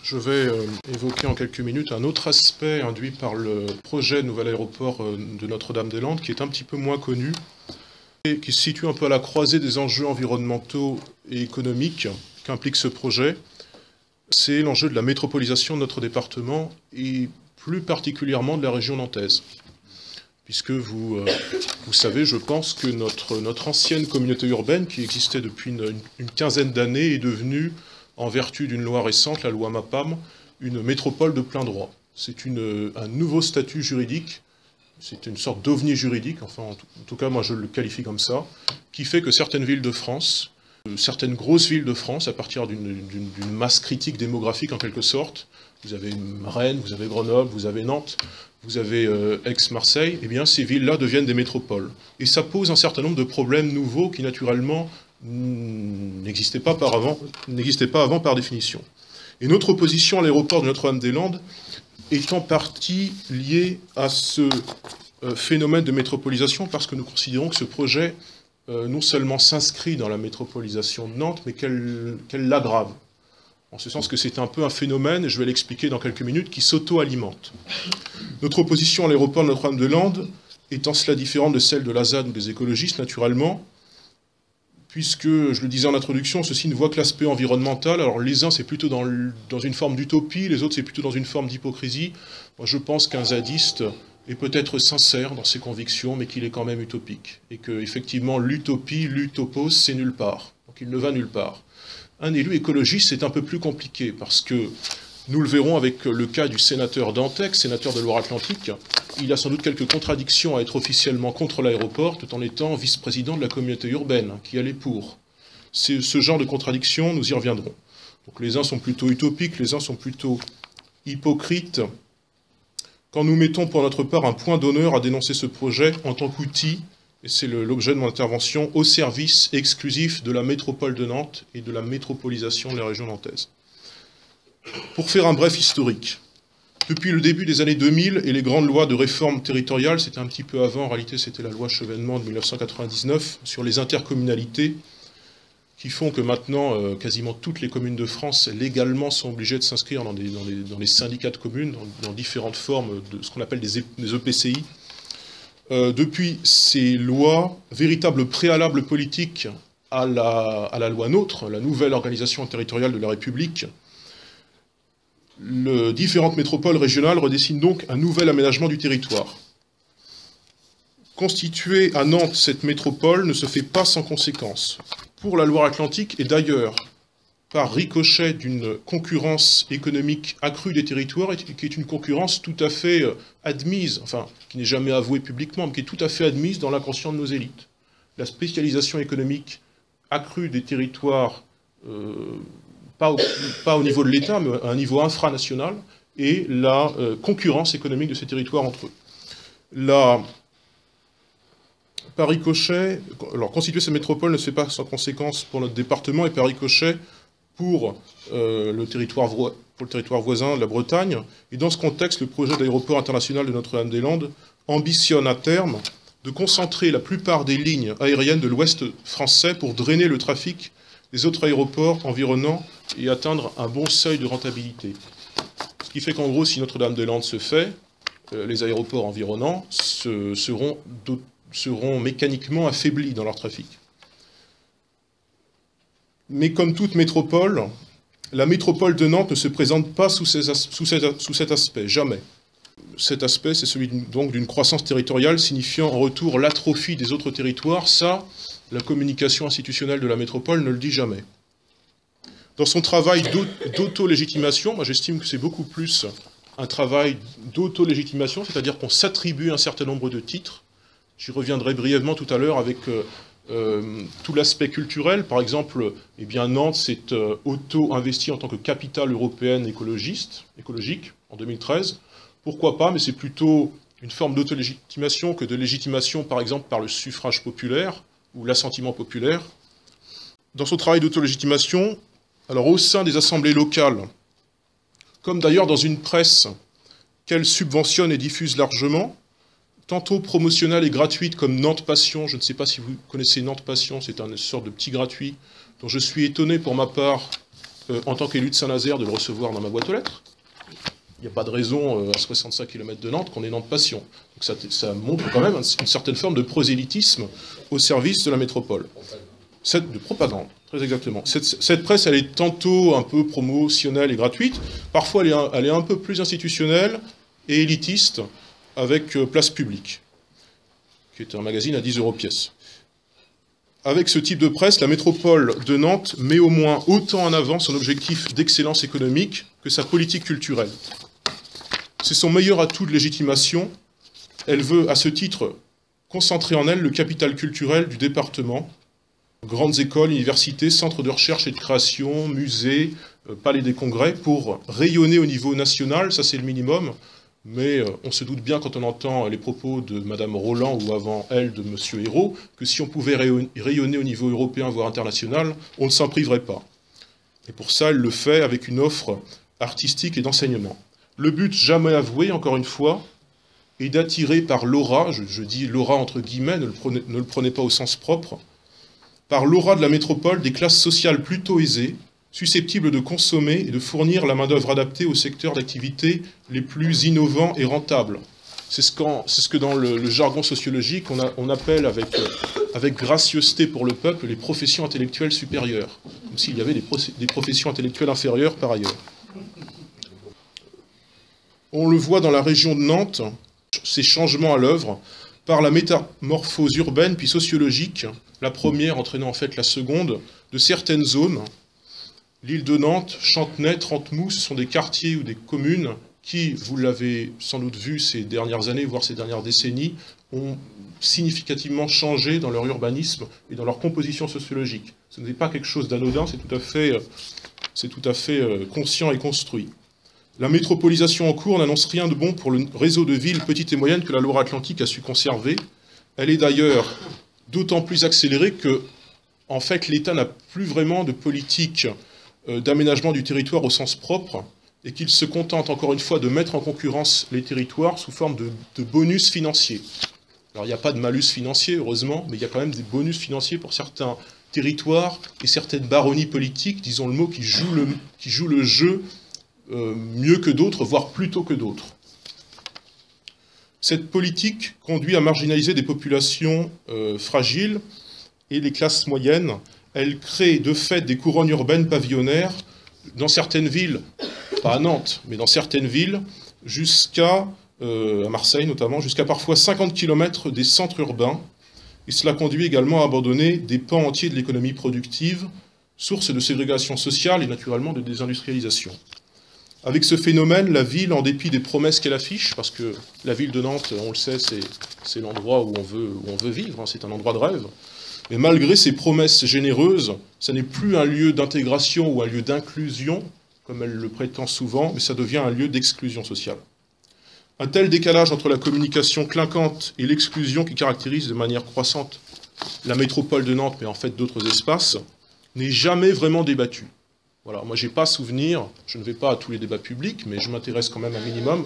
Je vais évoquer en quelques minutes un autre aspect induit par le projet de nouvel aéroport de Notre-Dame-des-Landes, qui est un petit peu moins connu, et qui se situe un peu à la croisée des enjeux environnementaux et économiques qu'implique ce projet. C'est l'enjeu de la métropolisation de notre département, et plus particulièrement de la région nantaise. Puisque vous savez, je pense, que notre ancienne communauté urbaine, qui existait depuis une quinzaine d'années, est devenue, en vertu d'une loi récente, la loi MAPAM, une métropole de plein droit. C'est un nouveau statut juridique, c'est une sorte d'ovni juridique, enfin en tout cas moi je le qualifie comme ça, qui fait que certaines villes de France, certaines grosses villes de France, à partir d'une masse critique démographique en quelque sorte, vous avez Rennes, vous avez Grenoble, vous avez Nantes, vous avez Aix-Marseille, eh bien ces villes-là deviennent des métropoles. Et ça pose un certain nombre de problèmes nouveaux qui naturellement n'existaient pas avant par définition. Et notre opposition à l'aéroport de Notre-Dame-des-Landes est en partie liée à ce phénomène de métropolisation, parce que nous considérons que ce projet non seulement s'inscrit dans la métropolisation de Nantes, mais qu'elle l'aggrave. En ce sens que c'est un peu un phénomène, et je vais l'expliquer dans quelques minutes, qui s'auto-alimente. Notre opposition à l'aéroport de Notre-Dame-des-Landes est en cela différente de celle de la ZAD ou des écologistes, naturellement, puisque, je le disais en introduction, ceux-ci ne voient que l'aspect environnemental. Alors les uns, c'est plutôt dans une forme d'utopie, les autres, c'est plutôt dans une forme d'hypocrisie. Moi, je pense qu'un zadiste est peut-être sincère dans ses convictions, mais qu'il est quand même utopique. Et que, effectivement, l'utopie, l'utopos, c'est nulle part. Donc il ne va nulle part. Un élu écologiste, c'est un peu plus compliqué, parce que, nous le verrons avec le cas du sénateur Dantec, sénateur de Loire-Atlantique, il a sans doute quelques contradictions à être officiellement contre l'aéroport, tout en étant vice-président de la communauté urbaine, qui allait pour. C'est ce genre de contradictions, nous y reviendrons. Donc les uns sont plutôt utopiques, les uns sont plutôt hypocrites. Quand nous mettons pour notre part un point d'honneur à dénoncer ce projet en tant qu'outil, et c'est l'objet de mon intervention, au service exclusif de la métropole de Nantes et de la métropolisation de la région nantaise. Pour faire un bref historique, depuis le début des années 2000 et les grandes lois de réforme territoriale, c'était un petit peu avant, en réalité c'était la loi Chevènement de 1999 sur les intercommunalités, qui font que maintenant quasiment toutes les communes de France légalement sont obligées de s'inscrire dans les syndicats de communes, dans différentes formes de ce qu'on appelle des EPCI. Depuis ces lois, véritable préalable politique à la loi NOTRe, la nouvelle organisation territoriale de la République, différentes métropoles régionales redessinent donc un nouvel aménagement du territoire. Constituer à Nantes cette métropole ne se fait pas sans conséquences. Pour la Loire-Atlantique, et d'ailleurs par ricochet d'une concurrence économique accrue des territoires, qui est une concurrence tout à fait admise, enfin, qui n'est jamais avouée publiquement, mais qui est tout à fait admise dans l'inconscient de nos élites. La spécialisation économique accrue des territoires, pas au niveau de l'État, mais à un niveau infranational, et la concurrence économique de ces territoires entre eux. Par ricochet, alors constituer cette métropole ne se fait pas sans conséquence pour notre département, et par ricochet pour le territoire voisin, la Bretagne. Et dans ce contexte, le projet d'aéroport international de Notre-Dame-des-Landes ambitionne à terme de concentrer la plupart des lignes aériennes de l'ouest français pour drainer le trafic des autres aéroports environnants et atteindre un bon seuil de rentabilité. Ce qui fait qu'en gros, si Notre-Dame-des-Landes se fait, les aéroports environnants seront mécaniquement affaiblis dans leur trafic. Mais comme toute métropole, la métropole de Nantes ne se présente pas sous cet aspect, jamais. Cet aspect, c'est celui donc d'une croissance territoriale signifiant en retour l'atrophie des autres territoires. Ça, la communication institutionnelle de la métropole ne le dit jamais. Dans son travail d'auto-légitimation, moi j'estime que c'est beaucoup plus un travail d'auto-légitimation, c'est-à-dire qu'on s'attribue un certain nombre de titres. J'y reviendrai brièvement tout à l'heure avec tout l'aspect culturel. Par exemple, eh bien, Nantes s'est auto-investi en tant que capitale européenne écologique en 2013. Pourquoi pas, mais c'est plutôt une forme d'auto-légitimation que de légitimation, par exemple, par le suffrage populaire ou l'assentiment populaire. Dans son travail d'auto-légitimation, alors au sein des assemblées locales, comme d'ailleurs dans une presse qu'elle subventionne et diffuse largement, tantôt promotionnelle et gratuite comme Nantes Passion. Je ne sais pas si vous connaissez Nantes Passion, c'est une sorte de petit gratuit dont je suis étonné pour ma part en tant qu'élu de Saint-Nazaire, de le recevoir dans ma boîte aux lettres. Il n'y a pas de raison, à 65 km de Nantes, qu'on ait Nantes Passion. Donc ça montre quand même une certaine forme de prosélytisme au service de la métropole. De propagande, très exactement. Cette presse, elle est tantôt un peu promotionnelle et gratuite, parfois elle est un peu plus institutionnelle et élitiste, avec Place Publique, qui est un magazine à 10 € pièce. Avec ce type de presse, la métropole de Nantes met au moins autant en avant son objectif d'excellence économique que sa politique culturelle. C'est son meilleur atout de légitimation. Elle veut, à ce titre, concentrer en elle le capital culturel du département. Grandes écoles, universités, centres de recherche et de création, musées, palais des congrès, pour rayonner au niveau national, ça c'est le minimum, mais on se doute bien quand on entend les propos de Madame Roland ou avant elle de Monsieur Hérault, que si on pouvait rayonner au niveau européen, voire international, on ne s'en priverait pas. Et pour ça, elle le fait avec une offre artistique et d'enseignement. Le but, jamais avoué, encore une fois, est d'attirer par l'aura, je dis l'aura entre guillemets, ne le prenez pas au sens propre, par l'aura de la métropole des classes sociales plutôt aisées, susceptibles de consommer et de fournir la main-d'œuvre adaptée aux secteurs d'activité les plus innovants et rentables. C'est ce que dans le jargon sociologique, on appelle avec gracieuseté pour le peuple les professions intellectuelles supérieures, comme s'il y avait des professions intellectuelles inférieures par ailleurs. On le voit dans la région de Nantes, ces changements à l'œuvre, par la métamorphose urbaine puis sociologique, la première entraînant en fait la seconde, de certaines zones. L'île de Nantes, Chantenay, Trentemoux, ce sont des quartiers ou des communes qui, vous l'avez sans doute vu ces dernières années, voire ces dernières décennies, ont significativement changé dans leur urbanisme et dans leur composition sociologique. Ce n'est pas quelque chose d'anodin, c'est tout à fait conscient et construit. La métropolisation en cours n'annonce rien de bon pour le réseau de villes petites et moyennes que la Loire-Atlantique a su conserver. Elle est d'ailleurs d'autant plus accélérée que, en fait, l'État n'a plus vraiment de politique d'aménagement du territoire au sens propre et qu'il se contente encore une fois de mettre en concurrence les territoires sous forme de bonus financiers. Alors il n'y a pas de malus financier, heureusement, mais il y a quand même des bonus financiers pour certains territoires et certaines baronnies politiques, disons le mot, qui jouent le jeu mieux que d'autres, voire plutôt que d'autres. Cette politique conduit à marginaliser des populations fragiles et les classes moyennes. Elle crée de fait des couronnes urbaines pavillonnaires dans certaines villes, pas à Nantes, mais dans certaines villes, jusqu'à, à Marseille notamment, jusqu'à parfois 50 km des centres urbains. Et cela conduit également à abandonner des pans entiers de l'économie productive, source de ségrégation sociale et naturellement de désindustrialisation. Avec ce phénomène, la ville, en dépit des promesses qu'elle affiche, parce que la ville de Nantes, on le sait, c'est l'endroit où on veut vivre, hein, c'est un endroit de rêve, mais malgré ces promesses généreuses, ça n'est plus un lieu d'intégration ou un lieu d'inclusion, comme elle le prétend souvent, mais ça devient un lieu d'exclusion sociale. Un tel décalage entre la communication clinquante et l'exclusion qui caractérise de manière croissante la métropole de Nantes, mais en fait d'autres espaces, n'est jamais vraiment débattu. Voilà, moi, je n'ai pas souvenir, je ne vais pas à tous les débats publics, mais je m'intéresse quand même un minimum.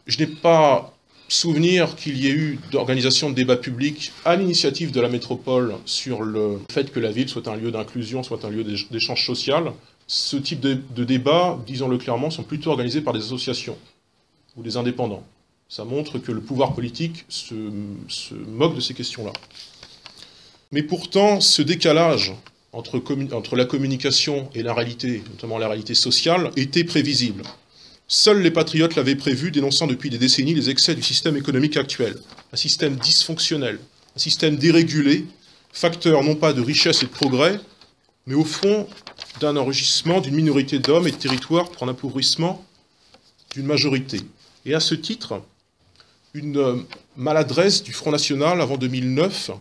Je n'ai pas souvenir qu'il y ait eu d'organisation de débats publics à l'initiative de la métropole sur le fait que la ville soit un lieu d'inclusion, soit un lieu d'échange social. Ce type de débats, disons-le clairement, sont plutôt organisés par des associations ou des indépendants. Ça montre que le pouvoir politique se moque de ces questions-là. Mais pourtant, ce décalage entre la communication et la réalité, notamment la réalité sociale, était prévisible. Seuls les patriotes l'avaient prévu, dénonçant depuis des décennies les excès du système économique actuel. Un système dysfonctionnel, un système dérégulé, facteur non pas de richesse et de progrès, mais au fond d'un enrichissement d'une minorité d'hommes et de territoires pour un appauvrissement d'une majorité. Et à ce titre, une maladresse du Front National avant 2009,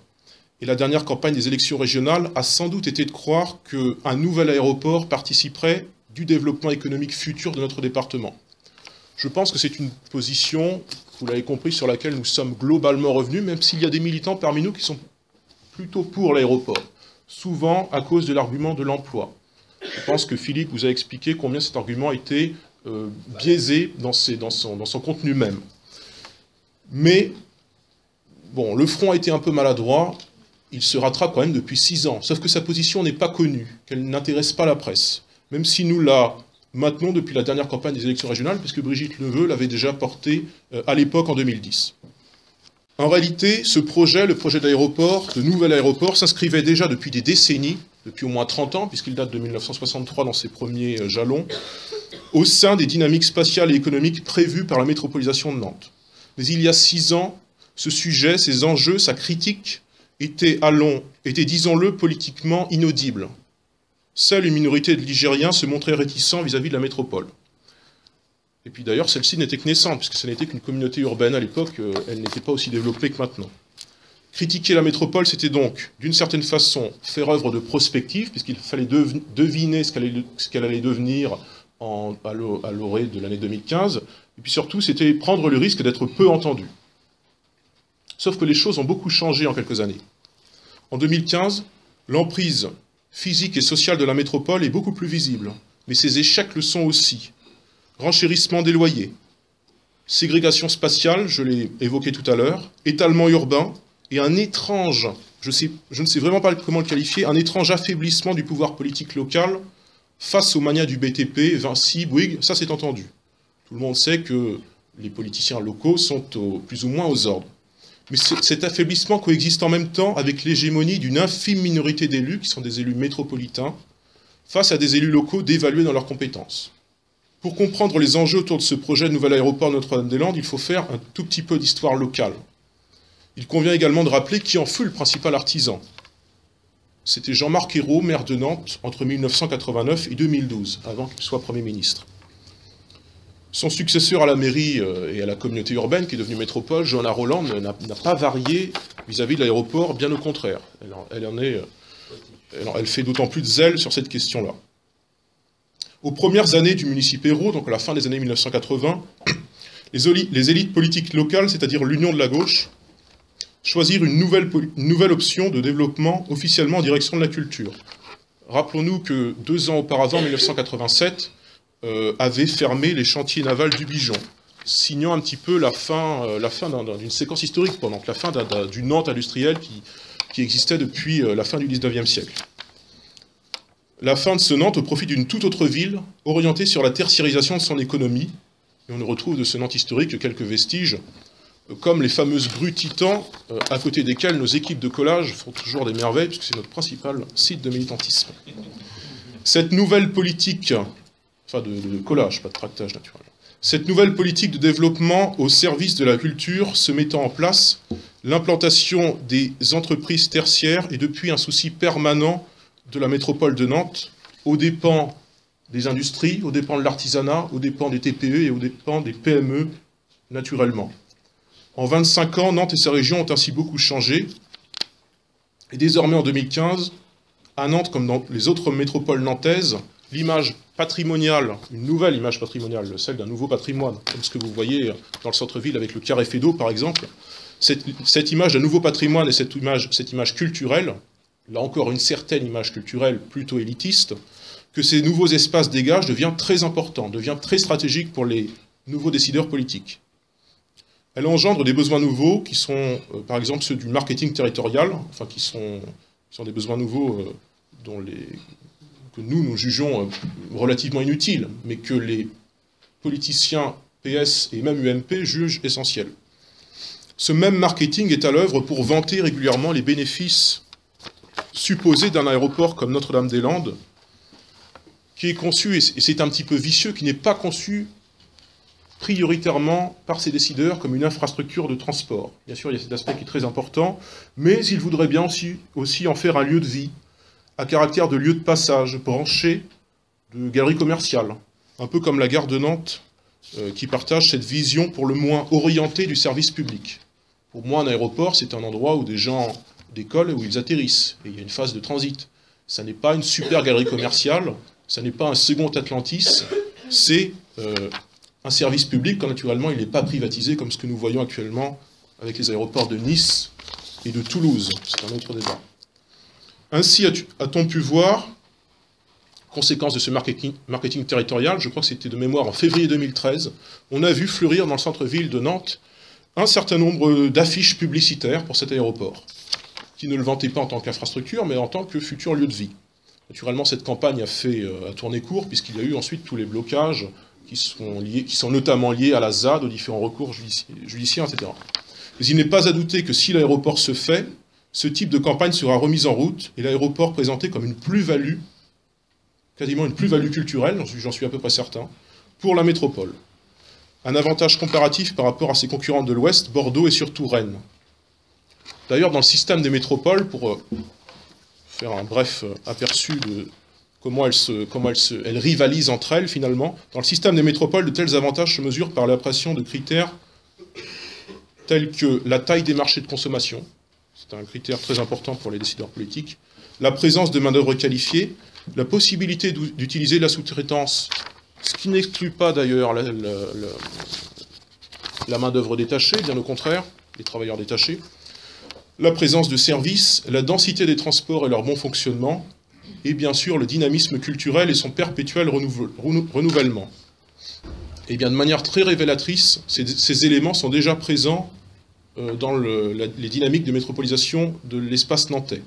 et la dernière campagne des élections régionales a sans doute été de croire qu'un nouvel aéroport participerait du développement économique futur de notre département. Je pense que c'est une position, vous l'avez compris, sur laquelle nous sommes globalement revenus, même s'il y a des militants parmi nous qui sont plutôt pour l'aéroport, souvent à cause de l'argument de l'emploi. Je pense que Philippe vous a expliqué combien cet argument était biaisé dans son contenu même. Mais, bon, le Front a été un peu maladroit. Il se rattrape quand même depuis 6 ans, sauf que sa position n'est pas connue, qu'elle n'intéresse pas la presse. même si nous la maintenons depuis la dernière campagne des élections régionales, puisque Brigitte Leveux l'avait déjà porté à l'époque en 2010. En réalité, ce projet, le projet d'aéroport, de nouvel aéroport, s'inscrivait déjà depuis des décennies, depuis au moins 30 ans, puisqu'il date de 1963 dans ses premiers jalons, au sein des dynamiques spatiales et économiques prévues par la métropolisation de Nantes. Mais il y a 6 ans, ce sujet, ces enjeux, sa critique, étaient, disons-le, politiquement inaudibles. Seule une minorité de Ligériens se montrait réticents vis-à-vis de la métropole. Et puis d'ailleurs, celle-ci n'était que naissante, puisque ce n'était qu'une communauté urbaine à l'époque, elle n'était pas aussi développée que maintenant. Critiquer la métropole, c'était donc, d'une certaine façon, faire œuvre de prospective, puisqu'il fallait deviner ce qu'elle allait devenir à l'orée de l'année 2015, et puis surtout, c'était prendre le risque d'être peu entendu. Sauf que les choses ont beaucoup changé en quelques années. En 2015, l'emprise physique et sociale de la métropole est beaucoup plus visible, mais ses échecs le sont aussi. Renchérissement des loyers, ségrégation spatiale, je l'ai évoqué tout à l'heure, étalement urbain, et un étrange, je ne sais vraiment pas comment le qualifier, un étrange affaiblissement du pouvoir politique local face aux manias du BTP, Vinci, Bouygues, ça c'est entendu. Tout le monde sait que les politiciens locaux sont plus ou moins aux ordres. Mais cet affaiblissement coexiste en même temps avec l'hégémonie d'une infime minorité d'élus, qui sont des élus métropolitains, face à des élus locaux dévalués dans leurs compétences. Pour comprendre les enjeux autour de ce projet de nouvel aéroport Notre-Dame-des-Landes, il faut faire un tout petit peu d'histoire locale. Il convient également de rappeler qui en fut le principal artisan. C'était Jean-Marc Ayrault, maire de Nantes, entre 1989 et 2012, avant qu'il soit Premier ministre. Son successeur à la mairie et à la communauté urbaine, qui est devenue métropole, Johanna Rolland, n'a pas varié vis-à-vis de l'aéroport, bien au contraire. Elle fait d'autant plus de zèle sur cette question-là. Aux premières années du municipal Ayrault, donc à la fin des années 1980, les élites politiques locales, c'est-à-dire l'union de la gauche, choisirent une nouvelle option de développement officiellement en direction de la culture. Rappelons-nous que 2 ans auparavant, 1987, avait fermé les chantiers navals du Bijon, signant un petit peu la fin d'une séquence historique, donc la fin du Nantes industriel qui existait depuis la fin du 19e siècle. La fin de ce Nantes au profit d'une toute autre ville, orientée sur la tertiarisation de son économie, et on ne retrouve de ce Nantes historique que quelques vestiges, comme les fameuses grues Titan, à côté desquelles nos équipes de collage font toujours des merveilles, puisque c'est notre principal site de militantisme. Cette nouvelle politique, enfin de collage, pas de tractage naturellement, cette nouvelle politique de développement au service de la culture se mettant en place, l'implantation des entreprises tertiaires est depuis un souci permanent de la métropole de Nantes, aux dépens des industries, aux dépens de l'artisanat, aux dépens des TPE et aux dépens des PME, naturellement. En 25 ans, Nantes et sa région ont ainsi beaucoup changé, et désormais en 2015, à Nantes comme dans les autres métropoles nantaises, l'image patrimoniale, une nouvelle image patrimoniale, celle d'un nouveau patrimoine, comme ce que vous voyez dans le centre-ville avec le Carré Fédot par exemple, cette image d'un nouveau patrimoine et cette image culturelle, là encore une certaine image culturelle plutôt élitiste, que ces nouveaux espaces dégagent devient très important, devient très stratégique pour les nouveaux décideurs politiques. Elle engendre des besoins nouveaux qui sont, par exemple, ceux du marketing territorial, enfin qui sont des besoins nouveaux que nous jugeons relativement inutiles, mais que les politiciens PS et même UMP jugent essentiels. Ce même marketing est à l'œuvre pour vanter régulièrement les bénéfices supposé d'un aéroport comme Notre-Dame-des-Landes, qui est conçu, et c'est un petit peu vicieux, qui n'est pas conçu prioritairement par ses décideurs comme une infrastructure de transport. Bien sûr, il y a cet aspect qui est très important, mais ils voudraient bien aussi en faire un lieu de vie, à caractère de lieu de passage, branché de galeries commerciales, un peu comme la gare de Nantes, qui partage cette vision pour le moins orientée du service public. Pour moi, un aéroport, c'est un endroit où des gens d'école où ils atterrissent, et il y a une phase de transit. Ça n'est pas une super galerie commerciale, ça n'est pas un second Atlantis, c'est un service public quand naturellement il n'est pas privatisé comme ce que nous voyons actuellement avec les aéroports de Nice et de Toulouse. C'est un autre débat. Ainsi a-t-on pu voir, conséquence de ce marketing territorial, je crois que c'était de mémoire en février 2013, on a vu fleurir dans le centre-ville de Nantes un certain nombre d'affiches publicitaires pour cet aéroport, qui ne le vantait pas en tant qu'infrastructure, mais en tant que futur lieu de vie. Naturellement, cette campagne a tourné court, puisqu'il y a eu ensuite tous les blocages qui sont notamment liés à la ZAD, aux différents recours judiciaires, etc. Mais il n'est pas à douter que si l'aéroport se fait, ce type de campagne sera remis en route, et l'aéroport présenté comme une plus-value, quasiment une plus-value culturelle, j'en suis à peu près certain, pour la métropole. Un avantage comparatif par rapport à ses concurrents de l'Ouest, Bordeaux et surtout Rennes. D'ailleurs, dans le système des métropoles, pour faire un bref aperçu de comment elles rivalisent entre elles, finalement, dans le système des métropoles, de tels avantages se mesurent par l'appréciation de critères tels que la taille des marchés de consommation, c'est un critère très important pour les décideurs politiques, la présence de main-d'œuvre qualifiée, la possibilité d'utiliser la sous-traitance, ce qui n'exclut pas d'ailleurs la main-d'œuvre détachée, bien au contraire, les travailleurs détachés, la présence de services, la densité des transports et leur bon fonctionnement, et bien sûr le dynamisme culturel et son perpétuel renouvellement. Et bien de manière très révélatrice, ces éléments sont déjà présents dans les dynamiques de métropolisation de l'espace nantais.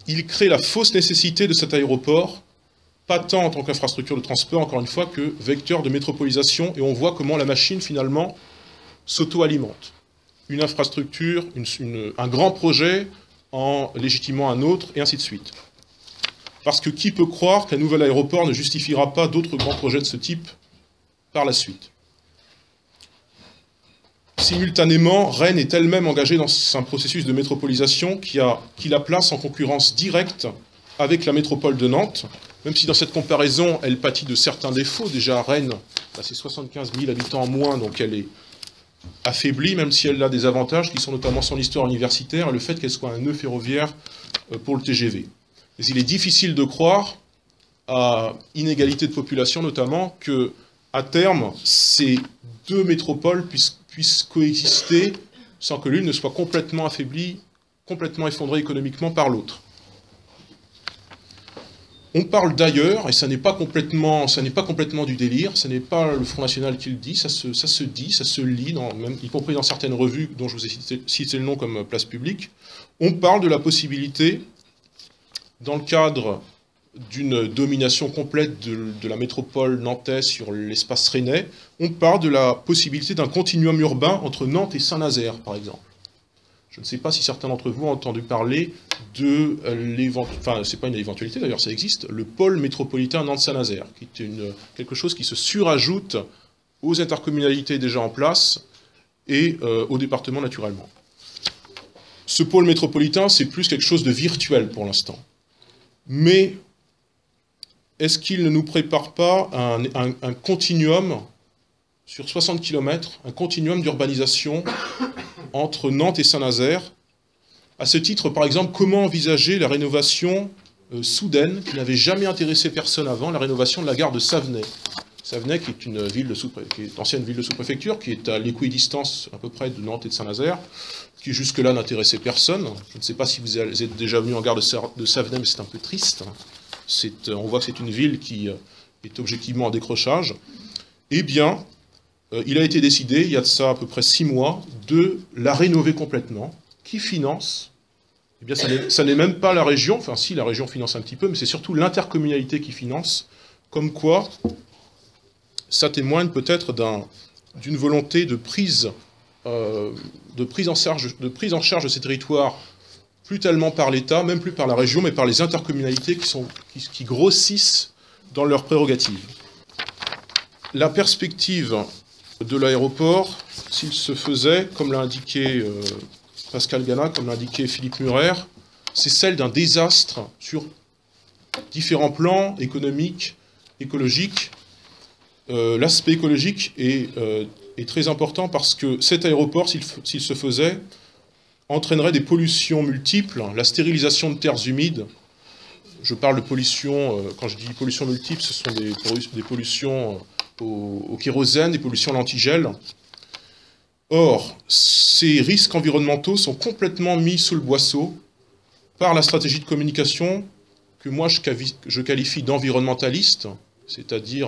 Il crée la fausse nécessité de cet aéroport, pas tant en tant qu'infrastructure de transport, encore une fois, que vecteur de métropolisation, et on voit comment la machine, finalement, s'auto-alimente. Une infrastructure, un grand projet en légitimant un autre, et ainsi de suite. Parce que qui peut croire qu'un nouvel aéroport ne justifiera pas d'autres grands projets de ce type par la suite? Simultanément, Rennes est elle-même engagée dans un processus de métropolisation qui la place en concurrence directe avec la métropole de Nantes, même si dans cette comparaison, elle pâtit de certains défauts. Déjà, Rennes, c'est 75 000 habitants en moins, donc elle est affaiblie, même si elle a des avantages qui sont notamment son histoire universitaire et le fait qu'elle soit un nœud ferroviaire pour le TGV. Mais il est difficile de croire, à inégalité de population notamment, que à terme, ces deux métropoles puissent coexister sans que l'une ne soit complètement affaiblie, complètement effondrée économiquement par l'autre. On parle d'ailleurs, et ça n'est pas complètement du délire, ce n'est pas le Front National qui le dit, ça se dit, ça se lit, même, y compris dans certaines revues dont je vous ai cité le nom comme Place Publique. On parle de la possibilité, dans le cadre d'une domination complète de la métropole nantaise sur l'espace rennais, on parle de la possibilité d'un continuum urbain entre Nantes et Saint-Nazaire, par exemple. Je ne sais pas si certains d'entre vous ont entendu parler de c'est pas une éventualité d'ailleurs, ça existe, le pôle métropolitain Nantes-Saint-Nazaire, qui est quelque chose qui se surajoute aux intercommunalités déjà en place et au département naturellement. Ce pôle métropolitain, c'est plus quelque chose de virtuel pour l'instant. Mais est-ce qu'il ne nous prépare pas un continuum sur 60 km, un continuum d'urbanisation entre Nantes et Saint-Nazaire? À ce titre, par exemple, comment envisager la rénovation soudaine, qui n'avait jamais intéressé personne avant, la rénovation de la gare de Savenay. Savenay, qui est une ancienne ville de sous-préfecture, qui est à l'équidistance à peu près de Nantes et de Saint-Nazaire, qui jusque-là n'intéressait personne. Je ne sais pas si vous êtes déjà venu en gare de Savenay, mais c'est un peu triste. On voit que c'est une ville qui est objectivement en décrochage. Eh bien, il a été décidé, il y a de ça à peu près 6 mois, de la rénover complètement. Qui finance? Eh bien, ça n'est même pas la région, enfin si, la région finance un petit peu, mais c'est surtout l'intercommunalité qui finance, comme quoi ça témoigne peut-être d'une volonté de prise en charge de ces territoires, plus tellement par l'État, même plus par la région, mais par les intercommunalités qui grossissent dans leurs prérogatives. La perspective de l'aéroport, s'il se faisait, comme l'a indiqué Pascal Gana, comme l'a indiqué Philippe Murer, c'est celle d'un désastre sur différents plans économiques, écologiques. L'aspect écologique est très important parce que cet aéroport, s'il se faisait, entraînerait des pollutions multiples, la stérilisation de terres humides. Je parle de pollution, quand je dis pollution multiple, ce sont des pollutions au kérosène, des pollutions à l'antigel. Or, ces risques environnementaux sont complètement mis sous le boisseau par la stratégie de communication que moi je qualifie d'environnementaliste, c'est-à-dire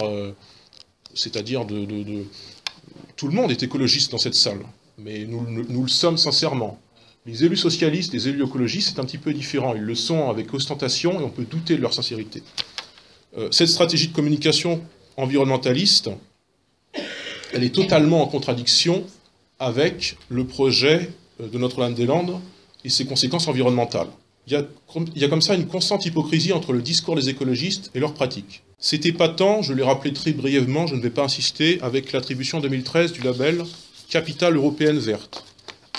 tout le monde est écologiste dans cette salle, mais nous le sommes sincèrement. Les élus socialistes, les élus écologistes, c'est un petit peu différent. Ils le sont avec ostentation et on peut douter de leur sincérité. Cette stratégie de communication environnementaliste, elle est totalement en contradiction avec le projet de Notre-Dame-des-Landes et ses conséquences environnementales. Il y a comme ça une constante hypocrisie entre le discours des écologistes et leurs pratiques. C'est épatant, je l'ai rappelé très brièvement, je ne vais pas insister, avec l'attribution en 2013 du label Capitale européenne verte.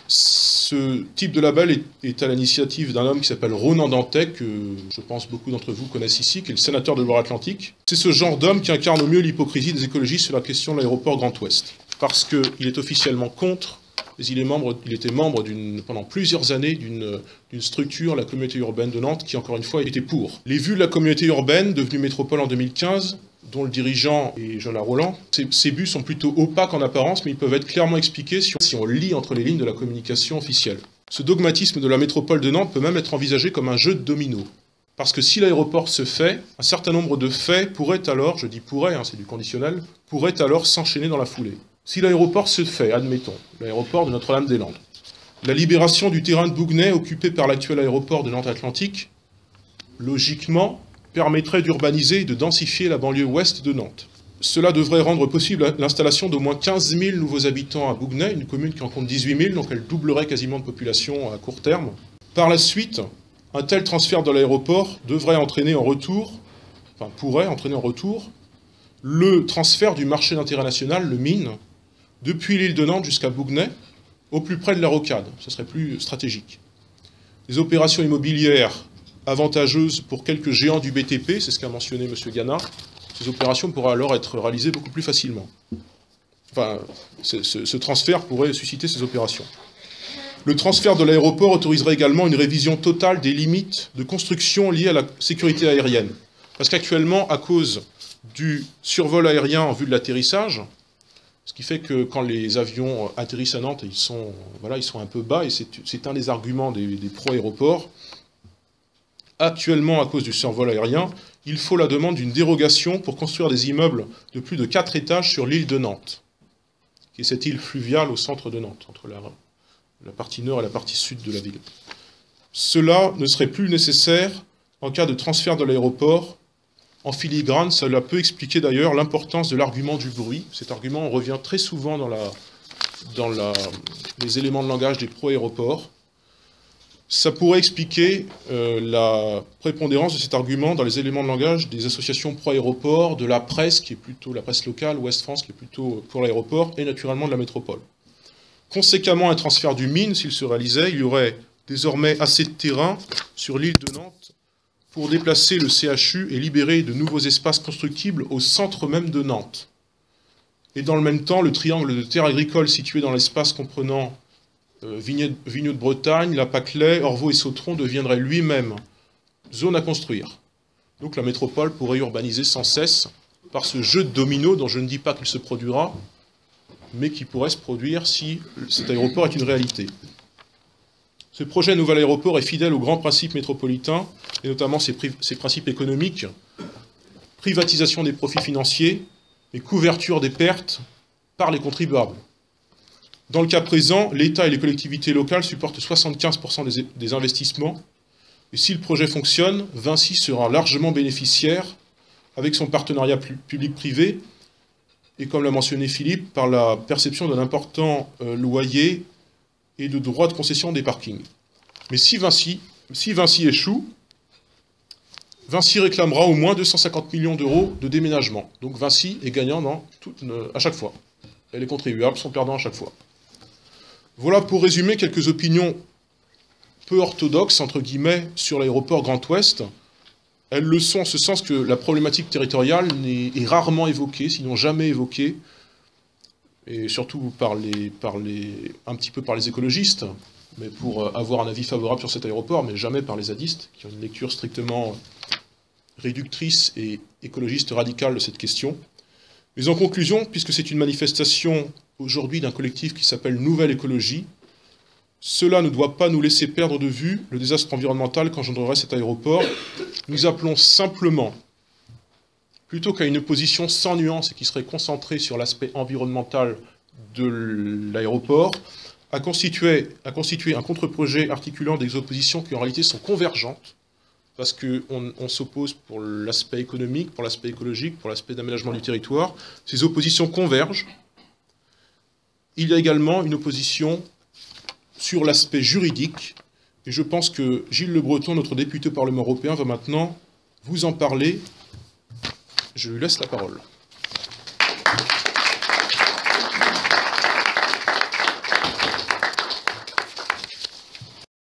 Ce type de label est à l'initiative d'un homme qui s'appelle Ronan Dantec, que je pense beaucoup d'entre vous connaissent ici, qui est le sénateur de Loire-Atlantique. C'est ce genre d'homme qui incarne au mieux l'hypocrisie des écologistes sur la question de l'aéroport Grand Ouest. Parce qu'il est officiellement contre, mais il était membre pendant plusieurs années d'une structure, la communauté urbaine de Nantes, qui encore une fois était pour. Les vues de la communauté urbaine, devenue métropole en 2015, dont le dirigeant est Jonas Roland, ces buts sont plutôt opaques en apparence, mais ils peuvent être clairement expliqués si on lit entre les lignes de la communication officielle. Ce dogmatisme de la métropole de Nantes peut même être envisagé comme un jeu de dominos. Parce que si l'aéroport se fait, un certain nombre de faits pourraient alors, je dis pourraient, c'est du conditionnel, pourraient alors s'enchaîner dans la foulée. Si l'aéroport se fait, admettons, l'aéroport de Notre-Dame-des-Landes, la libération du terrain de Bouguenais occupé par l'actuel aéroport de Nantes-Atlantique, logiquement, permettrait d'urbaniser et de densifier la banlieue ouest de Nantes. Cela devrait rendre possible l'installation d'au moins 15 000 nouveaux habitants à Bouguenais, une commune qui en compte 18 000, donc elle doublerait quasiment de population à court terme. Par la suite, un tel transfert de l'aéroport devrait entraîner en retour, pourrait entraîner en retour, le transfert du marché d'intérêt national, le mine, depuis l'île de Nantes jusqu'à Bouguenais, au plus près de la rocade. Ce serait plus stratégique. Des opérations immobilières avantageuses pour quelques géants du BTP, c'est ce qu'a mentionné M. Gana. Ces opérations pourraient alors être réalisées beaucoup plus facilement. Ce transfert pourrait susciter ces opérations. Le transfert de l'aéroport autoriserait également une révision totale des limites de construction liées à la sécurité aérienne. Parce qu'actuellement, à cause du survol aérien en vue de l'atterrissage, ce qui fait que quand les avions atterrissent à Nantes, ils sont un peu bas, et c'est un des arguments des pro-aéroports. Actuellement, à cause du survol aérien, il faut la demande d'une dérogation pour construire des immeubles de plus de 4 étages sur l'île de Nantes, qui est cette île fluviale au centre de Nantes, entre la partie nord et la partie sud de la ville. Cela ne serait plus nécessaire en cas de transfert de l'aéroport. En filigrane, cela peut expliquer d'ailleurs l'importance de l'argument du bruit. Cet argument revient très souvent dans les éléments de langage des pro-aéroports. Ça pourrait expliquer la prépondérance de cet argument dans les éléments de langage des associations pro-aéroport, de la presse, qui est plutôt la presse locale, Ouest France, qui est plutôt pour l'aéroport, et naturellement de la métropole. Conséquemment, un transfert du mine, s'il se réalisait, il y aurait désormais assez de terrain sur l'île de Nantes pour déplacer le CHU et libérer de nouveaux espaces constructibles au centre même de Nantes. Et dans le même temps, le triangle de terres agricoles situé dans l'espace comprenant Vignaux de Bretagne, La Paclay, Orvaux et Sautron deviendrait lui-même zone à construire. Donc la métropole pourrait urbaniser sans cesse par ce jeu de dominos dont je ne dis pas qu'il se produira, mais qui pourrait se produire si cet aéroport est une réalité. Ce projet nouvel aéroport est fidèle aux grands principes métropolitains, et notamment ses principes économiques, privatisation des profits financiers et couverture des pertes par les contribuables. Dans le cas présent, l'État et les collectivités locales supportent 75% des investissements, et si le projet fonctionne, Vinci sera largement bénéficiaire avec son partenariat public-privé, et comme l'a mentionné Philippe, par la perception d'un important loyer et de droits de concession des parkings. Mais si Vinci échoue, Vinci réclamera au moins 250 millions d'euros de déménagement. Donc Vinci est gagnant à chaque fois. Et les contribuables sont perdants à chaque fois. Voilà pour résumer quelques opinions peu orthodoxes, entre guillemets, sur l'aéroport Grand Ouest. Elles le sont en ce sens que la problématique territoriale est rarement évoquée, sinon jamais évoquée, et surtout un petit peu par les écologistes, mais pour avoir un avis favorable sur cet aéroport, mais jamais par les zadistes, qui ont une lecture strictement réductrice et écologiste radicale de cette question. Mais en conclusion, puisque c'est une manifestation aujourd'hui d'un collectif qui s'appelle Nouvelle Écologie, cela ne doit pas nous laisser perdre de vue le désastre environnemental qu'engendrerait cet aéroport. Nous appelons simplement, plutôt qu'à une opposition sans nuance et qui serait concentrée sur l'aspect environnemental de l'aéroport, a constitué un contre-projet articulant des oppositions qui en réalité sont convergentes, parce qu'on s'oppose pour l'aspect économique, pour l'aspect écologique, pour l'aspect d'aménagement du territoire. Ces oppositions convergent. Il y a également une opposition sur l'aspect juridique, et je pense que Gilles Le Breton, notre député au Parlement européen, va maintenant vous en parler. Je lui laisse la parole.